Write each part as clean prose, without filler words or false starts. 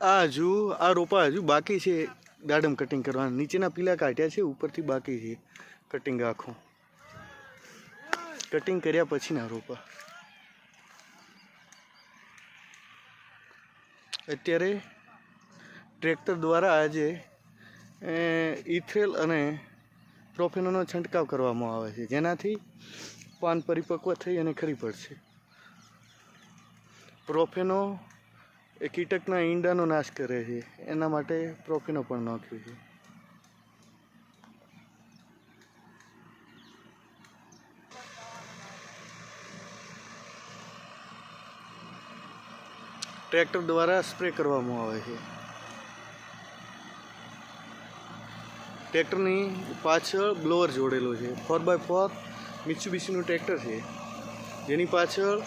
આ રોપા હજુ બાકી છે દાડમ કટિંગ કરવાના. નીચેના પીલા કાઢ્યા છે, ઉપરથી બાકી છે કટિંગ આખું. કટિંગ કર્યા પછીના રોપા. અત્યારે ટ્રેક્ટર દ્વારા આજે ઇથ્રેલ અને પ્રોફેનોનો છંટકાવ કરવામાં આવે છે, જેનાથી પાન પરિપક્વ થઈ અને ખરી પડશે. પ્રોફેનો એ કીટકના ઈંડાનો નાશ કરે છે, એના માટે પ્રોફેનો પણ નાખ્યું છે. ટ્રેક્ટર દ્વારા સ્પ્રે કરવામાં આવે છે. ટ્રેક્ટરની પાછળ બ્લોઅર જોડેલું છે. 4x4 મિત્સુબિશીનું ટ્રેક્ટર છે, જેની પાછળ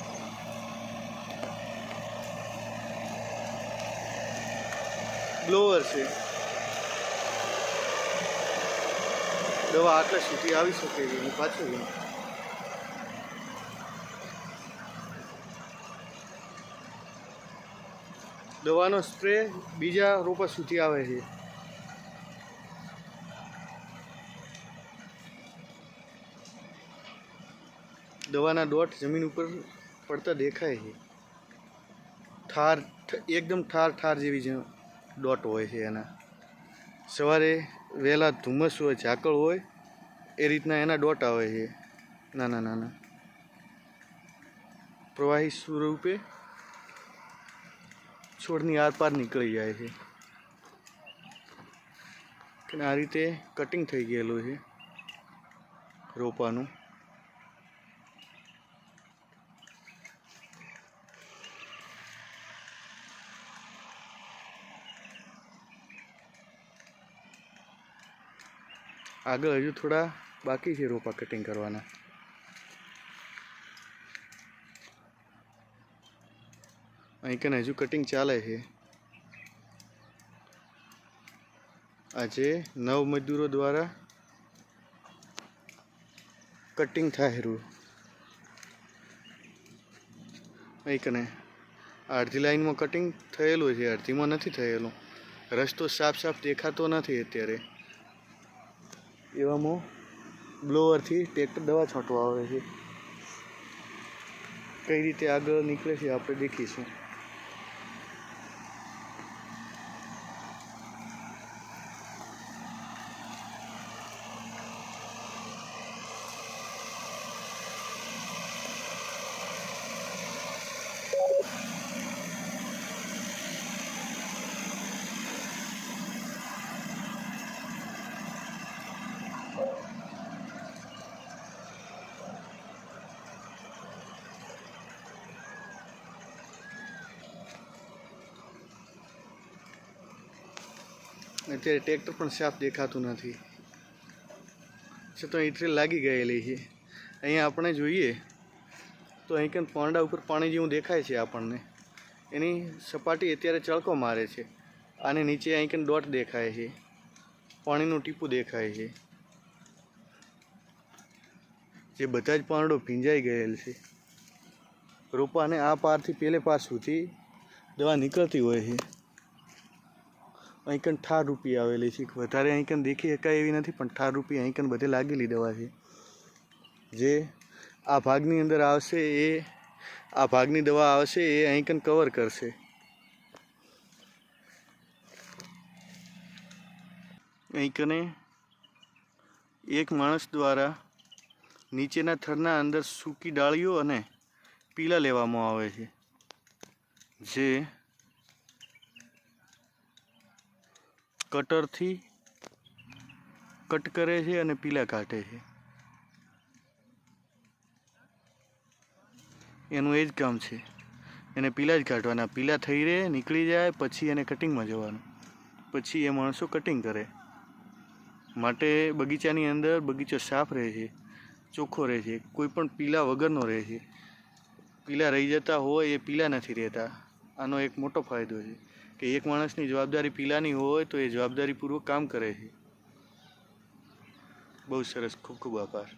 બ્લોઅર છે. દવા આટલા સુધી આવી શકે એની પાછળ દવાનો સ્પ્રે બીજા રોપા સુધી આવે છે. દવાના ડોટ જમીન ઉપર પડતા દેખાય છે. એકદમ ઠાર જેવી ડોટ હોય છે એના. સવારે વહેલા ધુમ્મસ હોય, ઝાકળ હોય, એ રીતના એના ડોટ આવે છે, નાના નાના પ્રવાહી સ્વરૂપે છોડની આરપાર નીકળી જાય છે. આ રીતે કટિંગ થઈ ગયેલું છે રોપાનું. આગળ હજુ થોડા બાકી છે રોપા કટિંગ કરવાના. અહીં કને હજુ કટિંગ ચાલે છે. આજે 9 મજદૂરો દ્વારા કટિંગ થાય રહ્યું. અહીં કને અડધી લાઈનમાં કટિંગ થયેલું છે, અડધીમાં નથી થયેલું. રસ્તો સાફ દેખાતો નથી અત્યારે. એવામાં બ્લોઅરથી ટ્રેક્ટર દવા છાંટવા આવે છે. કઈ રીતે આગળ નીકળે છે આપણે દેખીશું. અત્યારે ટ્રેક્ટર પણ સાફ દેખાતું નથી, છતાં ઇથ્રેલ લાગી ગયેલી છે. અહીંયા આપણે જોઈએ તો અહીં કંઈ પાંડા ઉપર પાણી જેવું દેખાય છે આપણને. એની સપાટી અત્યારે ચળકો મારે છે. આને નીચે અહીં કંઈ ડોટ દેખાય છે, પાણીનું ટીપું દેખાય છે, જે બધા જ પાંડો ભીંજાઈ ગયેલ છે. રોપાને આ પારથી પેલે પાર સુધી દવા નીકળતી હોય છે. અહીં કન ઠાર રૂપી આવેલી છે. વધારે અહીં કન દેખી શકાય એવી નથી, પણ ઠાર રૂપી અહીં કન બધે લાગેલી દવા છે. જે આ ભાગની અંદર આવશે, આ ભાગની દવા આવશે એ અહીં કન કવર કરશે. અહીં કને એક માણસ દ્વારા નીચેના થડના અંદર સૂકી ડાળીઓ અને પીલા લેવામાં આવે છે, જે કટરથી કટ કરે છે અને પીલા કાઢે છે. એનું એ જ કામ છે, એને પીલા જ કાઢવાના. પીલા થઈ રહે, નીકળી જાય, પછી એને કટિંગમાં જવાનું. પછી એ માણસો કટિંગ કરે. માટે બગીચાની અંદર બગીચો સાફ રહે છે, ચોખ્ખો રહે છે, કોઈ પણ પીલા વગરનો રહે છે. પીલા રહી જતા હોય એ પીલા નથી રહેતા. આનો એક મોટો ફાયદો છે કે એક માણસની જવાબદારી પીલાની હોય તો એ જવાબદારીપૂર્વક કામ કરે છે. બહુ સરસ, ખૂબ ખૂબ આભાર.